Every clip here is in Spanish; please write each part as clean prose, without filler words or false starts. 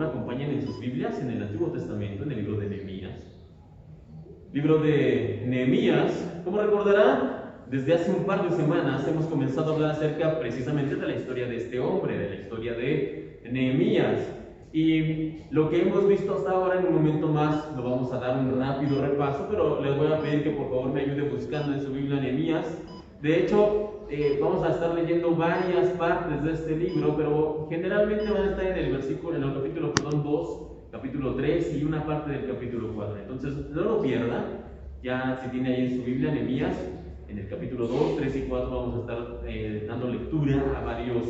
me acompañen en sus Biblias en el Antiguo Testamento, en el libro de Nehemías. Libro de Nehemías, como recordarán, desde hace un par de semanas hemos comenzado a hablar acerca precisamente de la historia de este hombre, de la historia de Nehemías. Y lo que hemos visto hasta ahora, en un momento más lo vamos a dar un rápido repaso, pero les voy a pedir que por favor me ayude buscando en su Biblia Nehemías. De hecho, vamos a estar leyendo varias partes de este libro, pero generalmente van a estar en el capítulo 2, capítulo 3 y una parte del capítulo 4. Entonces, no lo pierda. Ya si tiene ahí en su Biblia Nehemías, en el capítulo 2, 3 y 4 vamos a estar dando lectura a varios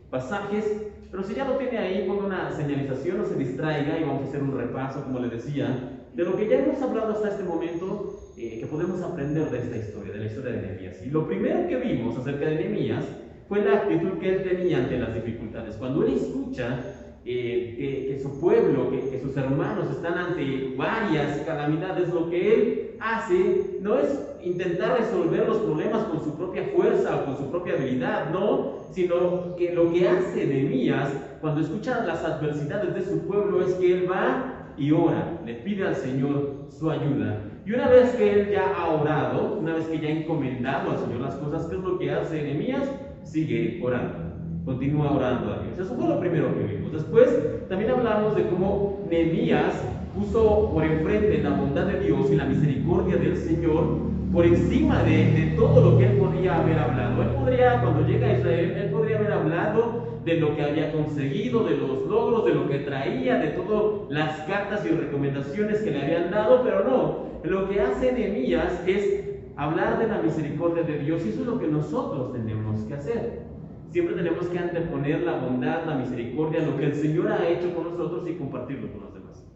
pasajes. Pero si ya lo tiene ahí, ponga una señalización, no se distraiga y vamos a hacer un repaso, como les decía, de lo que ya hemos hablado hasta este momento, que podemos aprender de esta historia, de la historia de Nehemías. Y lo primero que vimos acerca de Nehemías fue la actitud que él tenía ante las dificultades. Cuando él escucha que su pueblo, que sus hermanos están ante varias calamidades, lo que él hace no es intentar resolver los problemas con su propia fuerza o con su propia habilidad, no, sino que lo que hace Nehemías cuando escucha las adversidades de su pueblo es que él va y ora, le pide al Señor su ayuda. Y una vez que él ya ha orado, una vez que ya ha encomendado al Señor las cosas, ¿qué es lo que hace Nehemías? Sigue orando. Continúa orando a Dios. Eso fue lo primero que vimos. Después también hablamos de cómo Nehemías puso por enfrente la bondad de Dios y la misericordia del Señor por encima de todo lo que él podría haber hablado. Él podría, cuando llega a Israel, él podría haber hablado de lo que había conseguido, de los logros, de lo que traía, de todas las cartas y recomendaciones que le habían dado, pero no. Lo que hace Nehemías es hablar de la misericordia de Dios, y eso es lo que nosotros tenemos que hacer. Siempre tenemos que anteponer la bondad, la misericordia, lo que el Señor ha hecho con nosotros y compartirlo con los demás.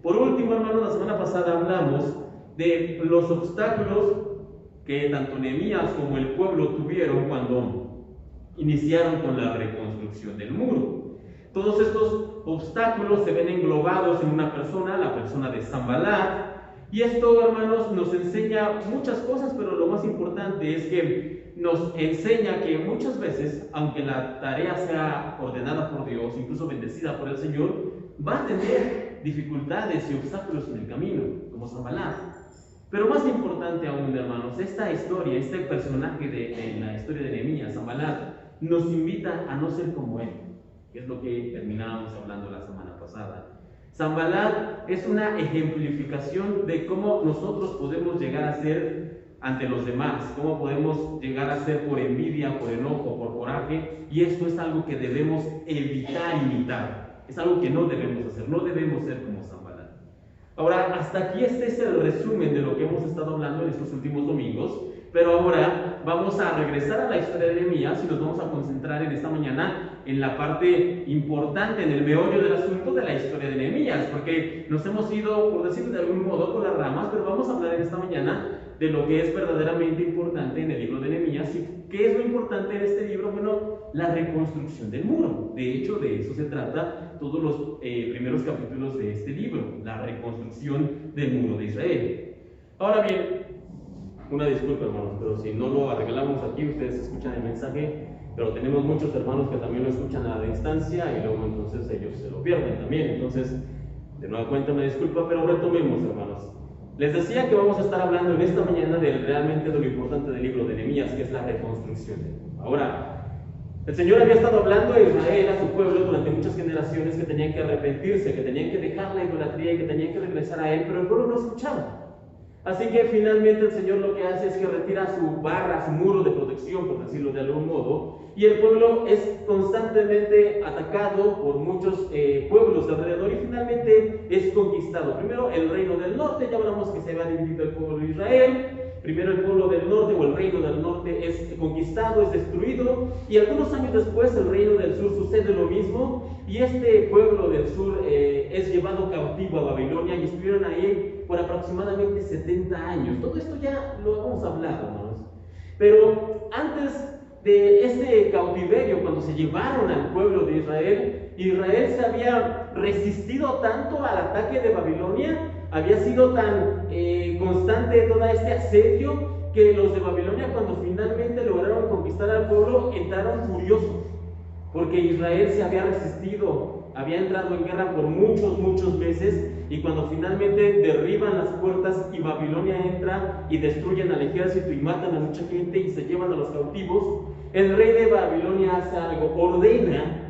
Por último, hermanos, la semana pasada hablamos de los obstáculos que tanto Nehemías como el pueblo tuvieron cuando iniciaron con la reconstrucción del muro. Todos estos obstáculos se ven englobados en una persona, la persona de Sanballat. Y esto, hermanos, nos enseña muchas cosas, pero lo más importante es que nos enseña que muchas veces, aunque la tarea sea ordenada por Dios, incluso bendecida por el Señor, va a tener dificultades y obstáculos en el camino, como Sanballat. Pero más importante aún, hermanos, esta historia, este personaje de la historia de Nehemías, Sanballat, nos invita a no ser como él, que es lo que terminábamos hablando la semana pasada. Sanballat es una ejemplificación de cómo nosotros podemos llegar a ser ante los demás, cómo podemos llegar a ser por envidia, por enojo, por coraje, y esto es algo que debemos evitar imitar, es algo que no debemos hacer, no debemos ser como Sanballat. Ahora, hasta aquí este es el resumen de lo que hemos estado hablando en estos últimos domingos, pero ahora vamos a regresar a la historia de Nehemías y nos vamos a concentrar en esta mañana en la parte importante, en el meollo del asunto de la historia de Nehemías, porque nos hemos ido, por decirlo de algún modo, por las ramas, pero vamos a hablar en esta mañana de lo que es verdaderamente importante en el libro de Nehemías. ¿Y qué es lo importante en este libro? Bueno, la reconstrucción del muro. De hecho, de eso se trata todos los primeros capítulos de este libro, la reconstrucción del muro de Israel. Ahora bien, una disculpa, hermanos, pero si no lo arreglamos aquí, ustedes escuchan el mensaje, pero tenemos muchos hermanos que también lo escuchan a la distancia y luego entonces ellos se lo pierden también. Entonces, de nueva cuenta, una disculpa, pero retomemos, hermanos. Les decía que vamos a estar hablando en esta mañana realmente de lo importante del libro de Nehemías, que es la reconstrucción. Ahora, el Señor había estado hablando a Israel, a su pueblo, durante muchas generaciones, que tenían que arrepentirse, que tenían que dejar la idolatría y que tenían que regresar a Él, pero el pueblo no escuchaba. Así que finalmente el Señor lo que hace es que retira su barra, su muro de protección, por decirlo de algún modo, y el pueblo es constantemente atacado por muchos pueblos alrededor y finalmente es conquistado. Primero el reino del norte, ya hablamos que se había dividido el pueblo de Israel. Primero el pueblo del norte o el reino del norte es conquistado, es destruido, y algunos años después el reino del sur sucede lo mismo, y este pueblo del sur es llevado cautivo a Babilonia y estuvieron ahí por aproximadamente 70 años. Todo esto ya lo hemos hablado, hermanos. Pero antes de este cautiverio, cuando se llevaron al pueblo de Israel, Israel se había resistido tanto al ataque de Babilonia, había sido tan constante todo este asedio, que los de Babilonia, cuando finalmente lograron conquistar al pueblo, entraron furiosos, porque Israel se había resistido había entrado en guerra por muchos meses, y cuando finalmente derriban las puertas y Babilonia entra y destruyen al ejército y matan a mucha gente y se llevan a los cautivos, el rey de Babilonia hace algo, ordena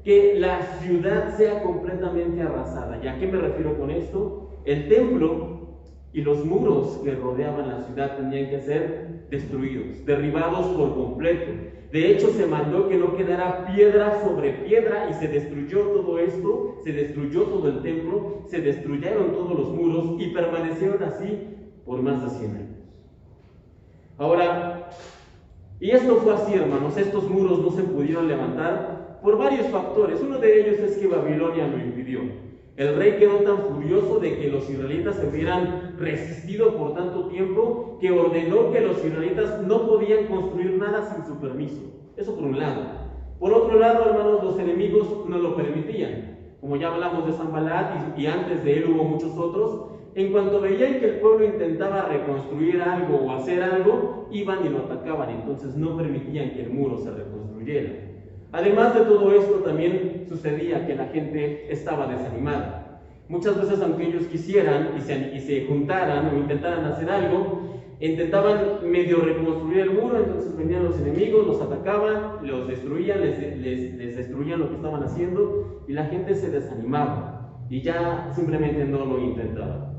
que la ciudad sea completamente arrasada. ¿Y a qué me refiero con esto? El templo y los muros que rodeaban la ciudad tenían que ser destruidos, derribados por completo. De hecho, se mandó que no quedara piedra sobre piedra y se destruyó todo esto, se destruyó todo el templo, se destruyeron todos los muros y permanecieron así por más de 100 años. Ahora, y esto fue así, hermanos, estos muros no se pudieron levantar por varios factores. Uno de ellos es que Babilonia lo impidió. El rey quedó tan furioso de que los israelitas se hubieran resistido por tanto tiempo que ordenó que los israelitas no podían construir nada sin su permiso. Eso por un lado. Por otro lado, hermanos, los enemigos no lo permitían. Como ya hablamos de Sanbalat y antes de él hubo muchos otros, en cuanto veían que el pueblo intentaba reconstruir algo o hacer algo, iban y lo atacaban. Entonces no permitían que el muro se reconstruyera. Además de todo esto, también sucedía que la gente estaba desanimada. Muchas veces, aunque ellos quisieran y se juntaran o intentaran hacer algo, intentaban medio reconstruir el muro, entonces venían los enemigos, los atacaban, los destruían, les destruían lo que estaban haciendo, y la gente se desanimaba y ya simplemente no lo intentaba.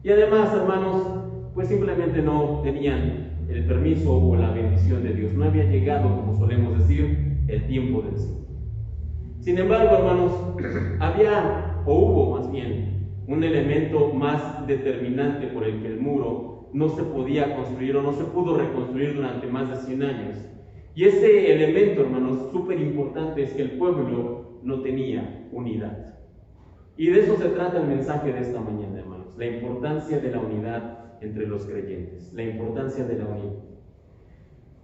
Y además, hermanos, pues simplemente no tenían el permiso o la bendición de Dios. No había llegado, como solemos decir, el tiempo del Señor. Sin embargo, hermanos, hubo más bien, un elemento más determinante por el que el muro no se podía construir o no se pudo reconstruir durante más de 100 años. Y ese elemento, hermanos, súper importante, es que el pueblo no tenía unidad. Y de eso se trata el mensaje de esta mañana, hermanos. La importancia de la unidad entre los creyentes. La importancia de la unidad.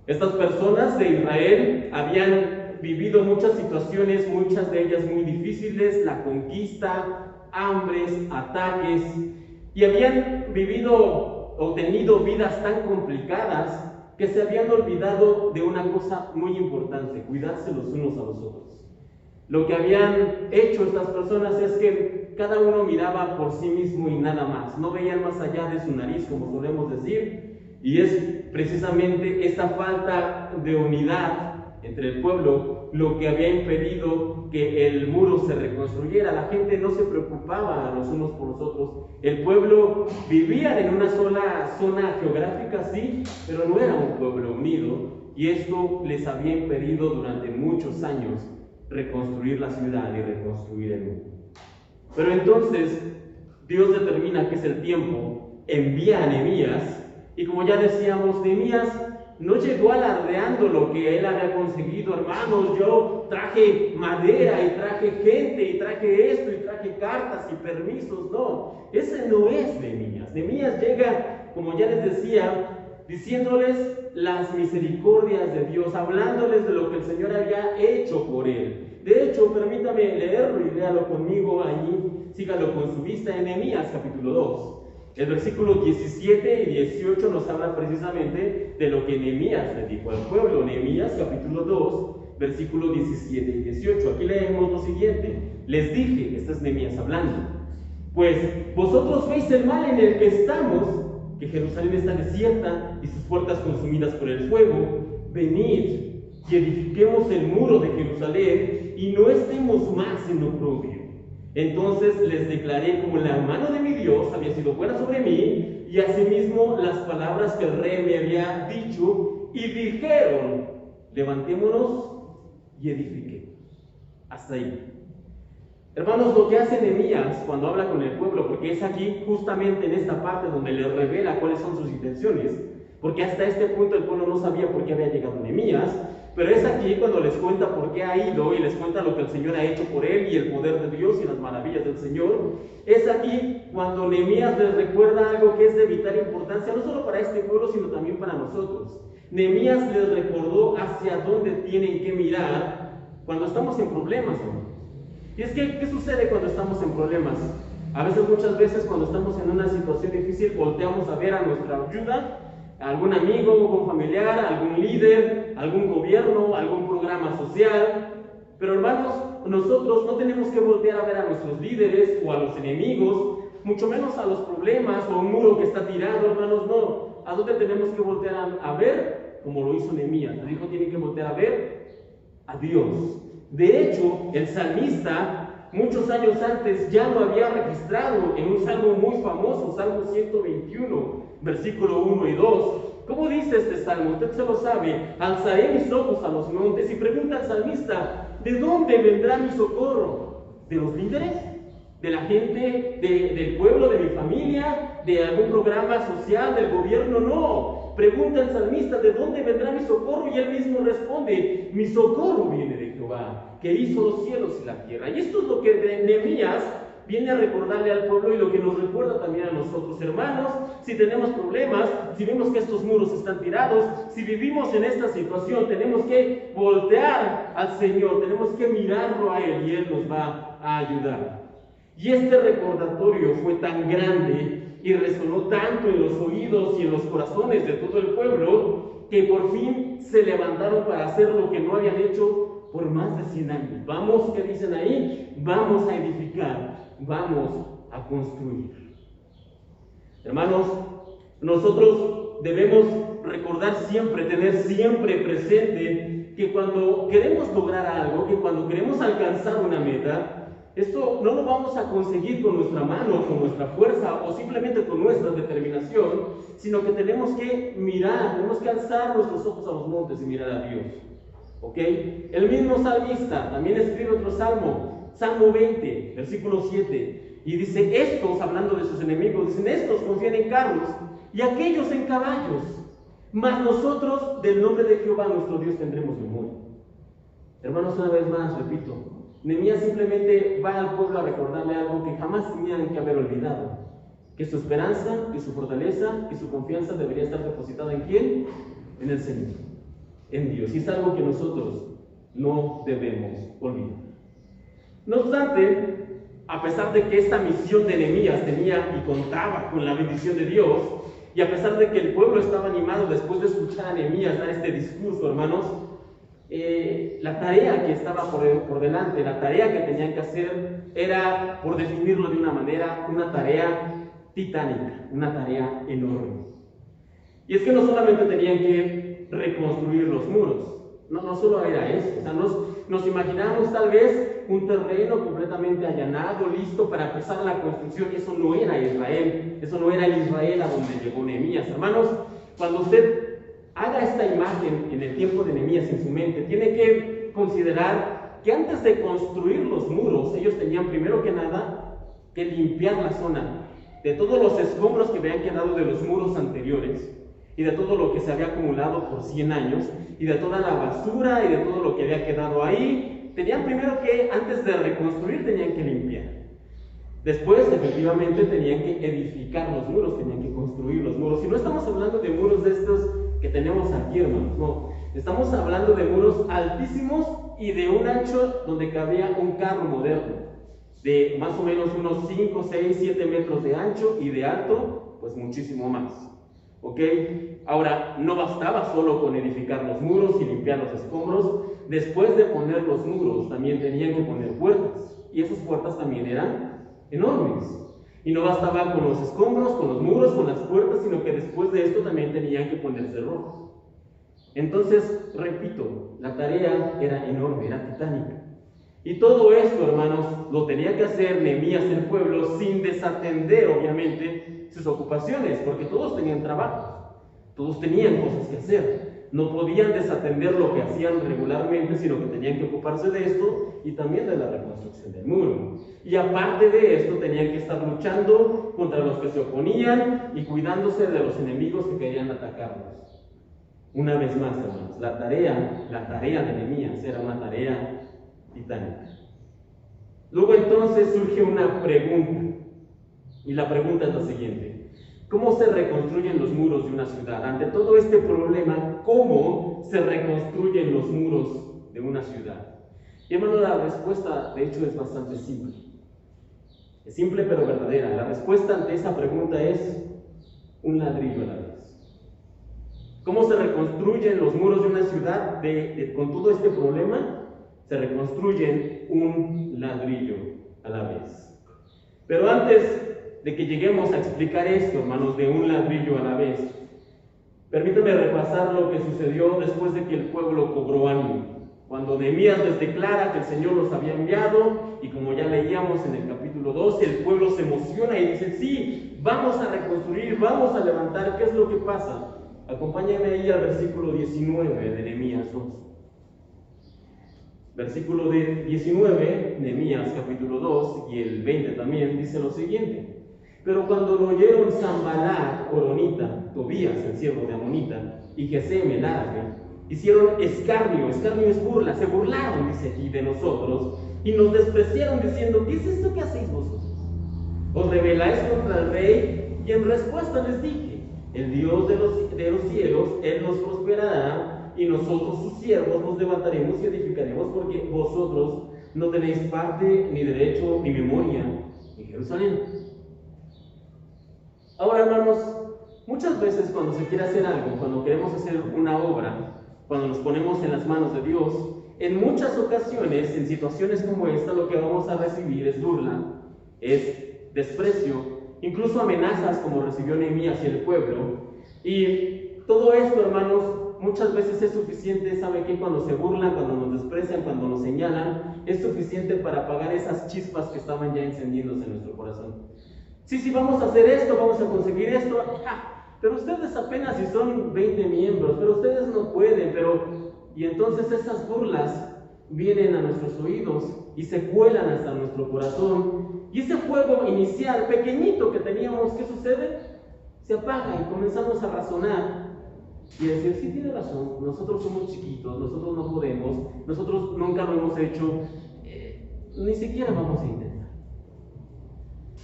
Estas personas de Israel habían vivido muchas situaciones, muchas de ellas muy difíciles, la conquista, hambres, ataques, y habían vivido o tenido vidas tan complicadas que se habían olvidado de una cosa muy importante: cuidarse los unos a los otros. Lo que habían hecho estas personas es que cada uno miraba por sí mismo y nada más, no veían más allá de su nariz, como solemos decir. Y es precisamente esta falta de unidad entre el pueblo lo que había impedido que el muro se reconstruyera. La gente no se preocupaba los unos por los otros. El pueblo vivía en una sola zona geográfica, sí, pero no era un pueblo unido, y esto les había impedido durante muchos años reconstruir la ciudad y reconstruir el muro. Pero entonces Dios determina que es el tiempo, envía a Nehemías. Y como ya decíamos, Nehemías no llegó alardeando lo que él había conseguido. Hermanos, yo traje madera y traje gente y traje esto y traje cartas y permisos. No, ese no es Nehemías. Nehemías llega, como ya les decía, diciéndoles las misericordias de Dios, hablándoles de lo que el Señor había hecho por él. De hecho, permítame leerlo y léalo conmigo allí, sígalo con su vista en Nehemías capítulo 2. El versículo 17 y 18 nos habla precisamente de lo que Nehemías le dijo al pueblo. Nehemías capítulo 2, versículos 17 y 18. Aquí leemos lo siguiente. Les dije, este es Nehemías hablando: pues vosotros veis el mal en el que estamos, que Jerusalén está desierta y sus puertas consumidas por el fuego. Venid y edifiquemos el muro de Jerusalén y no estemos más en oprobio. Entonces les declaré como la mano de mi Dios había sido buena sobre mí, y asimismo las palabras que el rey me había dicho, y dijeron: levantémonos y edifiquemos. Hasta ahí. Hermanos, lo que hace Nehemías cuando habla con el pueblo, porque es aquí justamente en esta parte donde le revela cuáles son sus intenciones, porque hasta este punto el pueblo no sabía por qué había llegado Nehemías, pero es aquí cuando les cuenta por qué ha ido y les cuenta lo que el Señor ha hecho por él y el poder de Dios y las maravillas del Señor. Es aquí cuando Nehemías les recuerda algo que es de vital importancia, no solo para este pueblo, sino también para nosotros. Nehemías les recordó hacia dónde tienen que mirar cuando estamos en problemas, hermanos. Y es que, ¿qué sucede cuando estamos en problemas? A veces, muchas veces, cuando estamos en una situación difícil, volteamos a ver a nuestra ayuda, a algún amigo, algún familiar, algún líder, algún gobierno, algún programa social. Pero hermanos, nosotros no tenemos que voltear a ver a nuestros líderes o a los enemigos, mucho menos a los problemas o un muro que está tirado, hermanos, no. ¿A dónde tenemos que voltear a ver? Como lo hizo Nehemías. Le dijo, tienen que voltear a ver a Dios. De hecho, el salmista, muchos años antes, ya lo había registrado en un salmo muy famoso, Salmo 121, versículo 1 y 2. ¿Cómo dice este salmo? Usted se lo sabe. Alzaré mis ojos a los montes. Y pregunta al salmista, ¿de dónde vendrá mi socorro? ¿De los líderes? ¿De la gente del pueblo, de mi familia? ¿De algún programa social, del gobierno? No. Pregunta el salmista, ¿de dónde vendrá mi socorro? Y él mismo responde, mi socorro viene de Jehová, que hizo los cielos y la tierra. Y esto es lo que Nehemías viene a recordarle al pueblo y lo que nos recuerda también a nosotros, hermanos. Si tenemos problemas, si vemos que estos muros están tirados, si vivimos en esta situación, tenemos que voltear al Señor, tenemos que mirarlo a Él y Él nos va a ayudar. Y este recordatorio fue tan grande y resonó tanto en los oídos y en los corazones de todo el pueblo que por fin se levantaron para hacer lo que no habían hecho por más de 100 años. Vamos, ¿qué dicen ahí? Vamos a edificar, vamos a construir. Hermanos, nosotros debemos recordar siempre, tener siempre presente que cuando queremos lograr algo, que cuando queremos alcanzar una meta, esto no lo vamos a conseguir con nuestra mano, con nuestra fuerza o simplemente con nuestra determinación, sino que tenemos que mirar, tenemos que alzar nuestros ojos a los montes y mirar a Dios. ¿Ok? El mismo salmista también escribe otro salmo, Salmo 20, versículo 7, y dice, estos, hablando de sus enemigos, dicen, estos confían en carros y aquellos en caballos, mas nosotros del nombre de Jehová nuestro Dios tendremos memoria. Hermanos, una vez más, repito, Nehemías simplemente va al pueblo a recordarle algo que jamás tenían que haber olvidado, que su esperanza, que su fortaleza, que su confianza debería estar depositada ¿en quién? En el Señor, en Dios. Y es algo que nosotros no debemos olvidar. No obstante, a pesar de que esta misión de Nehemías tenía y contaba con la bendición de Dios, y a pesar de que el pueblo estaba animado después de escuchar a Nehemías dar este discurso, hermanos, la tarea que estaba por delante, la tarea que tenían que hacer era, por definirlo de una manera, una tarea titánica, una tarea enorme. Y es que no solamente tenían que reconstruir los muros, no solo era eso, o sea, nos imaginamos tal vez un terreno completamente allanado, listo para empezar la construcción. Eso no era Israel, eso no era el Israel a donde llegó Nehemías. Hermanos, cuando usted haga esta imagen en el tiempo de Nehemías en su mente, tiene que considerar que antes de construir los muros, ellos tenían primero que nada que limpiar la zona de todos los escombros que habían quedado de los muros anteriores y de todo lo que se había acumulado por 100 años y de toda la basura y de todo lo que había quedado ahí. Tenían primero que, antes de reconstruir, tenían que limpiar. Después, efectivamente, tenían que edificar los muros, tenían que construir los muros. Y no estamos hablando de muros de estos que tenemos aquí, hermanos, no. Estamos hablando de muros altísimos y de un ancho donde cabía un carro moderno, de más o menos unos 5, 6, 7 metros de ancho y de alto, pues muchísimo más. ¿Ok? Ahora, no bastaba solo con edificar los muros y limpiar los escombros. Después de poner los muros, también tenían que poner puertas. Y esas puertas también eran enormes. Y no bastaba con los escombros, con los muros, con las puertas, sino que después de esto también tenían que poner cerrojos. Entonces, repito, la tarea era enorme, era titánica. Y todo esto, hermanos, lo tenía que hacer Nehemías el pueblo sin desatender, obviamente, sus ocupaciones, porque todos tenían trabajo, todos tenían cosas que hacer. No podían desatender lo que hacían regularmente, sino que tenían que ocuparse de esto y también de la reconstrucción del muro. Y aparte de esto, tenían que estar luchando contra los que se oponían y cuidándose de los enemigos que querían atacarlos. Una vez más, hermanos, la tarea de Nehemías era una tarea titánica. Luego entonces surge una pregunta, y la pregunta es la siguiente: ¿cómo se reconstruyen los muros de una ciudad? Ante todo este problema, ¿cómo se reconstruyen los muros de una ciudad? Y hermano, la respuesta de hecho es bastante simple. Es simple pero verdadera. La respuesta ante esa pregunta es un ladrillo a la vez. ¿Cómo se reconstruyen los muros de una ciudad con todo este problema? se reconstruyen un ladrillo a la vez. Pero antes de que lleguemos a explicar esto, hermanos, de un ladrillo a la vez, permítanme repasar lo que sucedió después de que el pueblo cobró ánimo. Cuando Nehemías les declara que el Señor los había enviado, y como ya leíamos en el capítulo 2, el pueblo se emociona y dice: sí, vamos a reconstruir, vamos a levantar. ¿Qué es lo que pasa? Acompáñenme ahí al versículo 19 de Nehemías 2. Versículo 19, Nehemías capítulo 2 y el 20 también, dice lo siguiente: pero cuando lo oyeron Sanballat, horonita, Tobías, el siervo de Amonita, y Gesem, el árabe, hicieron escarnio es burla, se burlaron, dice aquí, de nosotros, y nos despreciaron diciendo: ¿qué es esto que hacéis vosotros? Os rebeláis contra el rey. Y en respuesta les dije: el Dios de los cielos, Él nos prosperará, y nosotros sus siervos nos levantaremos y edificaremos, porque vosotros no tenéis parte, ni derecho, ni memoria en Jerusalén. Ahora, hermanos, muchas veces cuando se quiere hacer algo, cuando queremos hacer una obra, cuando nos ponemos en las manos de Dios, en muchas ocasiones, en situaciones como esta, lo que vamos a recibir es burla, es desprecio, incluso amenazas como recibió Nehemías y el pueblo. Y todo esto, hermanos, muchas veces es suficiente. ¿Sabe qué? Cuando se burlan, cuando nos desprecian, cuando nos señalan, es suficiente para apagar esas chispas que estaban ya encendiéndose en nuestro corazón. Sí, vamos a hacer esto, vamos a conseguir esto. Pero ustedes apenas si son 20 miembros, pero ustedes no pueden, y entonces esas burlas vienen a nuestros oídos y se cuelan hasta nuestro corazón, y ese fuego inicial, pequeñito que teníamos, ¿qué sucede? Se apaga y comenzamos a razonar y a decir: sí, tiene razón, nosotros somos chiquitos, nosotros no podemos, nosotros nunca lo hemos hecho, ni siquiera vamos a intentar.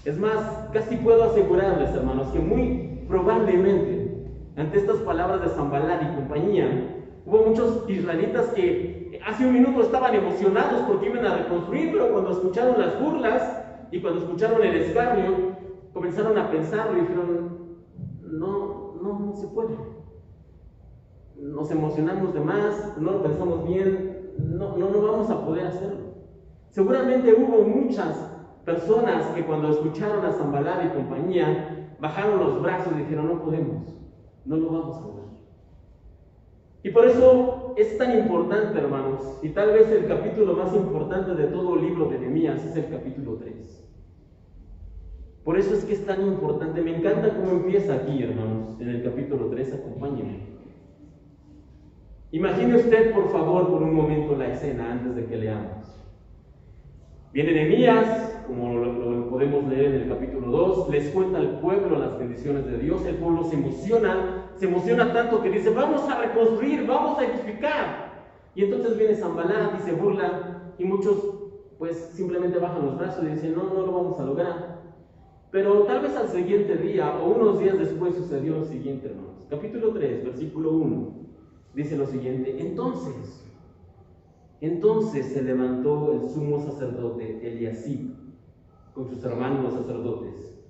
Es más, casi puedo asegurarles, hermanos, que muy probablemente, ante estas palabras de Sanballat y compañía, hubo muchos israelitas que hace un minuto estaban emocionados porque iban a reconstruir, pero cuando escucharon las burlas y cuando escucharon el escarnio, comenzaron a pensarlo y dijeron: no se puede. Nos emocionamos de más, no lo pensamos bien, no vamos a poder hacerlo. Seguramente hubo muchas personas que cuando escucharon a Sanballat y compañía, bajaron los brazos y dijeron: no podemos, no lo vamos a lograr. Y por eso es tan importante, hermanos, y tal vez el capítulo más importante de todo el libro de Nehemías es el capítulo 3. Por eso es que es tan importante. Me encanta cómo empieza aquí, hermanos, en el capítulo 3. Acompáñenme. Imagine usted, por favor, por un momento la escena antes de que leamos. Viene Nehemías, como lo podemos leer en el capítulo 2, les cuenta al pueblo las bendiciones de Dios. El pueblo se emociona tanto que dice: vamos a reconstruir, vamos a edificar. Y entonces viene Sanballat y se burla, y muchos pues simplemente bajan los brazos y dicen: no lo vamos a lograr. Pero tal vez al siguiente día o unos días después sucedió lo siguiente, hermanos. Capítulo 3, versículo 1, dice lo siguiente: Entonces se levantó el sumo sacerdote Eliasib con sus hermanos los sacerdotes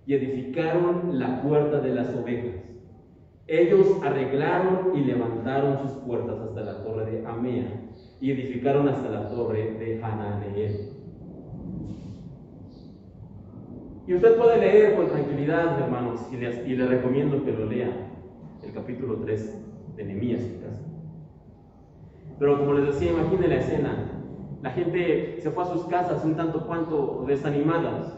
y edificaron la puerta de las ovejas. Ellos arreglaron y levantaron sus puertas hasta la torre de Amea y edificaron hasta la torre de Hananeel. Y usted puede leer con tranquilidad, hermanos, y le recomiendo que lo lea, el capítulo 3 de Nehemías en casa. Pero como les decía, imaginen la escena. La gente se fue a sus casas un tanto cuanto desanimadas,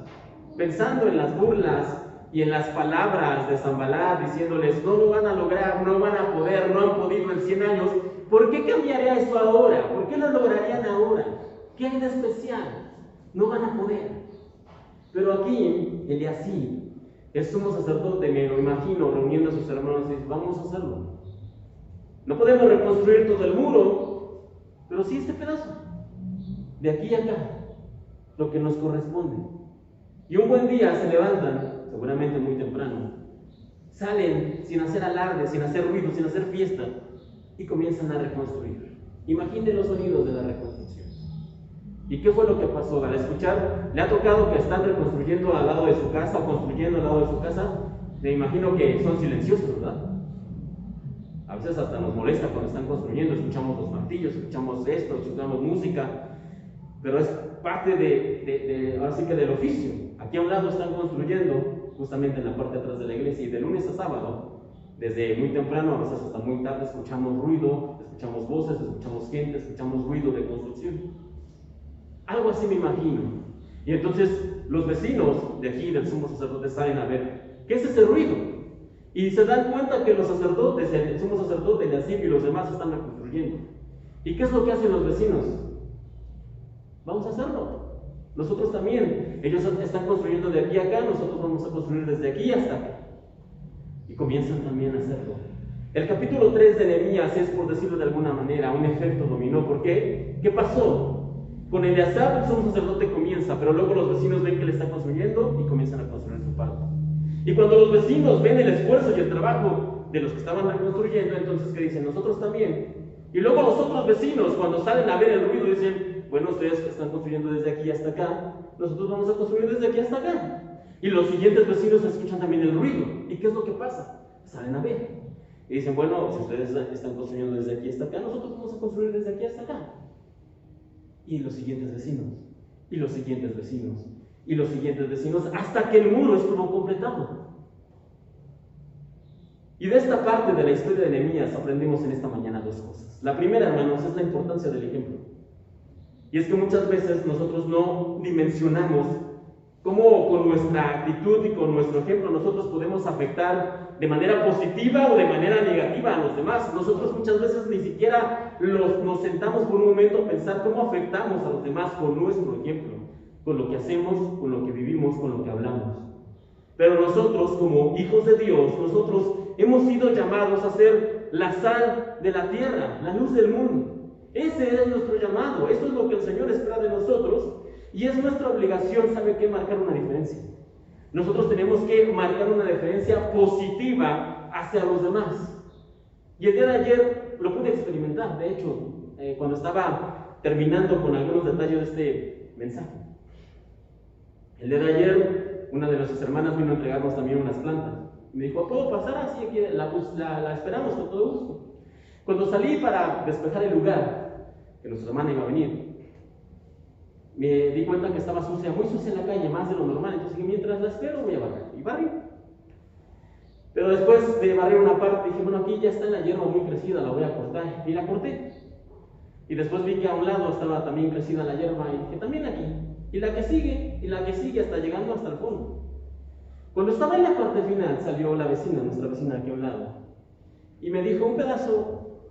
pensando en las burlas y en las palabras de Sanballat, diciéndoles: no lo van a lograr, no van a poder, no han podido en 100 años. ¿Por qué cambiaría esto ahora? ¿Por qué lo lograrían ahora? ¿Qué hay de especial? No van a poder. Pero aquí, Eliasib, el sumo sacerdote, me lo imagino reuniendo a sus hermanos y dice: vamos a hacerlo. No podemos reconstruir todo el muro, pero sí este pedazo, de aquí a acá, lo que nos corresponde. Y un buen día se levantan, seguramente muy temprano, salen sin hacer alarde, sin hacer ruido, sin hacer fiesta, y comienzan a reconstruir. Imaginen los sonidos de la reconstrucción. ¿Y qué fue lo que pasó? Al escuchar, le ha tocado que están reconstruyendo al lado de su casa o construyendo al lado de su casa. Me imagino que son silenciosos, ¿verdad? A A veces hasta nos molesta cuando están construyendo, escuchamos los martillos, escuchamos esto, escuchamos música, pero es parte ahora sí que del oficio. Aquí a un lado están construyendo, justamente en la parte de atrás de la iglesia, y de lunes a sábado, desde muy temprano, a veces hasta muy tarde, escuchamos ruido, escuchamos voces, escuchamos gente, escuchamos ruido de construcción. Algo así me imagino. Y entonces los vecinos de aquí, del sumo sacerdote, salen a ver qué es ese ruido. Y se dan cuenta que los sacerdotes, el sumo sacerdote, el Eliasib y los demás están reconstruyendo. ¿Y qué es lo que hacen los vecinos? Vamos a hacerlo. Nosotros también. Ellos están construyendo de aquí a acá, nosotros vamos a construir desde aquí hasta acá. Y comienzan también a hacerlo. El capítulo 3 de Nehemías es, por decirlo de alguna manera, un efecto dominó. ¿Por qué? ¿Qué pasó? Con Eliasib, el sumo sacerdote comienza, pero luego los vecinos ven que él está construyendo y comienzan a construir su parte. Y cuando los vecinos ven el esfuerzo y el trabajo de los que estaban reconstruyendo, entonces ¿qué dicen? Nosotros también. Y luego los otros vecinos, cuando salen a ver el ruido, dicen, bueno, ustedes están construyendo desde aquí hasta acá, nosotros vamos a construir desde aquí hasta acá. Y los siguientes vecinos escuchan también el ruido. ¿Y qué es lo que pasa? Salen a ver. Y dicen, bueno, si ustedes están construyendo desde aquí hasta acá, nosotros vamos a construir desde aquí hasta acá. Y los siguientes vecinos, y los siguientes vecinos, y los siguientes vecinos, hasta que el muro estuvo completado. Y de esta parte de la historia de Nehemías aprendemos en esta mañana dos cosas. La primera, hermanos, es la importancia del ejemplo. Y es que muchas veces nosotros no dimensionamos cómo con nuestra actitud y con nuestro ejemplo nosotros podemos afectar de manera positiva o de manera negativa a los demás. Nosotros muchas veces ni siquiera nos sentamos por un momento a pensar cómo afectamos a los demás con nuestro ejemplo, con lo que hacemos, con lo que vivimos, con lo que hablamos. Pero nosotros, como hijos de Dios, nosotros hemos sido llamados a ser la sal de la tierra, la luz del mundo. Ese es nuestro llamado, eso es lo que el Señor espera de nosotros. Y es nuestra obligación, ¿sabe qué? Marcar una diferencia. Nosotros tenemos que marcar una diferencia positiva hacia los demás. Y el día de ayer lo pude experimentar, de hecho, cuando estaba terminando con algunos detalles de este mensaje. El día de ayer, una de nuestras hermanas vino a entregarnos también unas plantas. Y me dijo, ¿puedo pasar? Así aquí la esperamos con todo gusto. Cuando salí para despejar el lugar, que nuestra hermana iba a venir, me di cuenta que estaba sucia, muy sucia en la calle, más de lo normal. Entonces dije, mientras la espero voy a barrer. Y barrí. Pero después de barrer una parte, dije, bueno, aquí ya está la hierba muy crecida, la voy a cortar. Y la corté. Y después vi que a un lado estaba también crecida la hierba y dije, también aquí. Y la que sigue, hasta llegando hasta el fondo. Cuando estaba en la parte final, salió la vecina, nuestra vecina aquí a un lado. Y me dijo, un pedazo,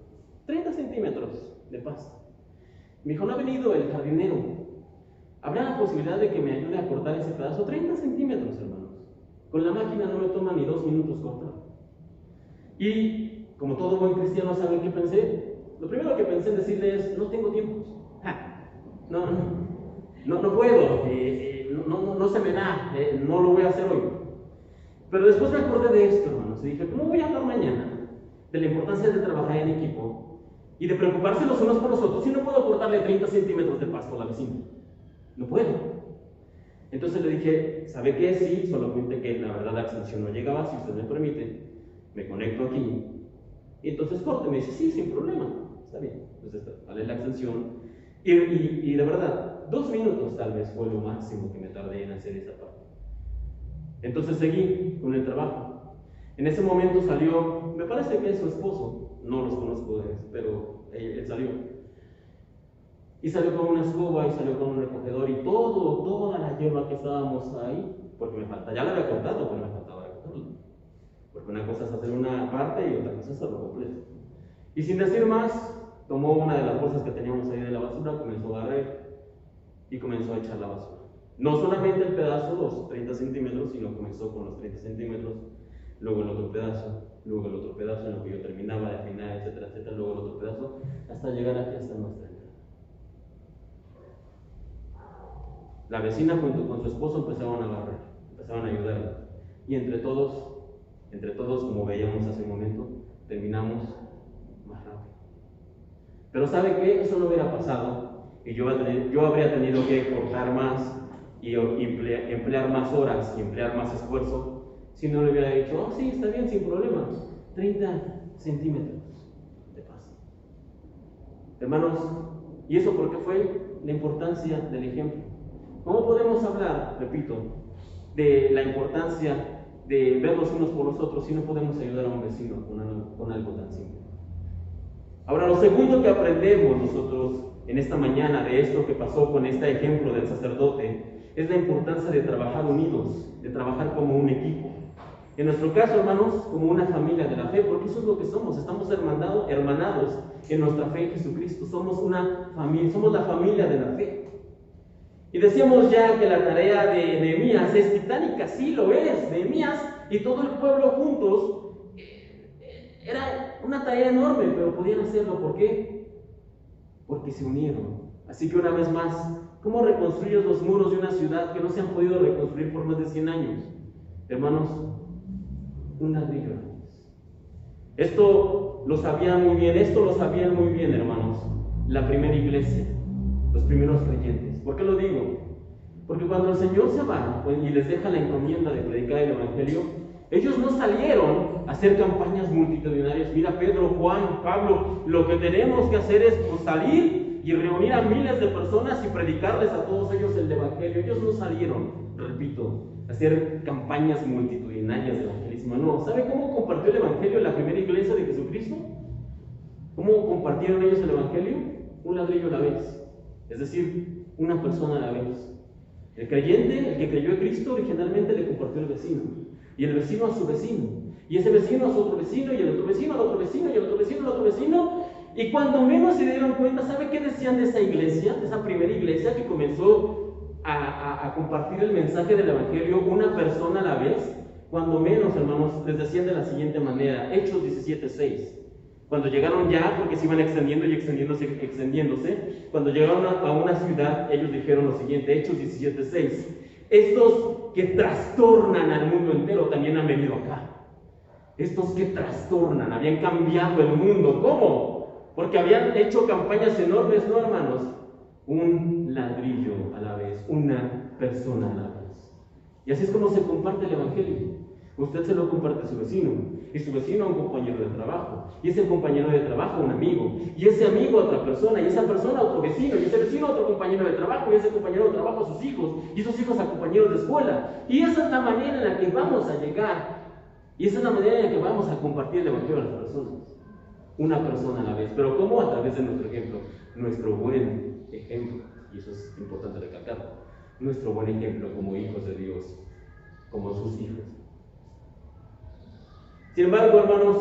30 centímetros de pasto. Me dijo, no ha venido el jardinero. ¿Habrá la posibilidad de que me ayude a cortar ese pedazo? 30 centímetros, hermanos. Con la máquina no me toma ni 2 minutos cortar. Y como todo buen cristiano sabe qué pensé, lo primero que pensé en decirle es, no tengo tiempo. No puedo, no se me da, no lo voy a hacer hoy. Pero después me acordé de esto, hermanos, y dije, ¿cómo voy a hablar mañana de la importancia de trabajar en equipo y de preocuparse los unos por los otros si no puedo cortarle 30 centímetros de pasto a la vecina? No puedo. Entonces le dije, ¿sabe qué? Sí, solamente que la verdad la extensión no llegaba, si usted me permite, me conecto aquí. Y entonces corte, me dice, sí, sin problema, está bien. Entonces dale la extensión. Y de verdad, 2 minutos tal vez fue lo máximo que me tardé en hacer esa parte. Entonces seguí con el trabajo. En ese momento salió, me parece que es su esposo, no los conozco, pero él salió. Y salió con una escoba y salió con un recogedor y toda la hierba que estábamos ahí, porque me falta, ya la había cortado, pero me faltaba recogerlo. Porque una cosa es hacer una parte y otra cosa es hacerlo completo. Y sin decir más, tomó una de las bolsas que teníamos ahí de la basura, comenzó a barrer y comenzó a echar la basura. No solamente el pedazo, los 30 centímetros, sino comenzó con los 30 centímetros, luego el otro pedazo, luego el otro pedazo, en lo que yo terminaba de afinar, etcétera, etcétera, luego el otro pedazo, hasta llegar aquí hasta nuestra entrada. La vecina junto con su esposo empezaron a barrer, empezaron a ayudarla. Y entre todos, como veíamos hace un momento, terminamos más rápido. Pero ¿sabe qué? Eso no hubiera pasado y yo habría tenido que cortar más y emplear más horas y emplear más esfuerzo si no le hubiera dicho, sí, está bien, sin problema, 30 centímetros. Hermanos, ¿y eso por qué fue? La importancia del ejemplo. ¿Cómo podemos hablar, repito, de la importancia de ver los unos por los otros si no podemos ayudar a un vecino con algo tan simple? Ahora, lo segundo que aprendemos nosotros en esta mañana de esto que pasó con este ejemplo del sacerdote es la importancia de trabajar unidos, de trabajar como un equipo. En nuestro caso, hermanos, como una familia de la fe, porque eso es lo que somos, estamos hermanados en nuestra fe en Jesucristo, somos una familia, somos la familia de la fe. Y decíamos ya que la tarea de Nehemías es titánica, sí lo es. Nehemías y todo el pueblo juntos era una tarea enorme, pero podían hacerlo. ¿Por qué? Porque se unieron. Así que una vez más, ¿cómo reconstruyes los muros de una ciudad que no se han podido reconstruir por más de 100 años? Hermanos, un ladrillo. Esto lo sabían muy bien, hermanos, la primera iglesia, los primeros creyentes. ¿Por qué lo digo? Porque cuando el Señor se va y les deja la encomienda de predicar el Evangelio, ellos no salieron a hacer campañas multitudinarias. Mira, Pedro, Juan, Pablo, lo que tenemos que hacer es salir y reunir a miles de personas y predicarles a todos ellos el Evangelio. Ellos no salieron, repito, a hacer campañas multitudinarias de evangelismo. No, ¿sabe cómo compartió el Evangelio la primera iglesia de Jesucristo? ¿Cómo compartieron ellos el Evangelio? Un ladrillo a la vez, es decir, una persona a la vez. El creyente, el que creyó en Cristo, originalmente le compartió al vecino, y el vecino a su vecino, y ese vecino a su otro vecino, y el otro vecino al otro vecino, y el otro vecino al otro vecino. Y cuando menos se dieron cuenta, ¿sabe qué decían de esa iglesia, de esa primera iglesia que comenzó a compartir el mensaje del Evangelio una persona a la vez? Cuando menos, hermanos, les decían de la siguiente manera, Hechos 17:6. Cuando llegaron ya, porque se iban extendiendo y extendiéndose, cuando llegaron a una ciudad, ellos dijeron lo siguiente, Hechos 17:6. Estos que trastornan al mundo entero también han venido acá. Estos que trastornan, habían cambiado el mundo. ¿Cómo? Porque habían hecho campañas enormes, ¿no, hermanos? Un ladrillo a la vez, una persona a la vez. Y así es como se comparte el Evangelio. Usted se lo comparte a su vecino, y su vecino a un compañero de trabajo, y ese compañero de trabajo a un amigo, y ese amigo a otra persona, y esa persona a otro vecino, y ese vecino a otro compañero de trabajo, y ese compañero de trabajo a sus hijos, y sus hijos a compañeros de escuela. Y esa es la manera en la que vamos a llegar, y esa es la manera en la que vamos a compartir el Evangelio a las personas. Una persona a la vez. ¿Pero cómo? A través de nuestro ejemplo, nuestro buen ejemplo, y eso es importante recalcarlo, nuestro buen ejemplo como hijos de Dios, como sus hijos. Sin embargo, hermanos,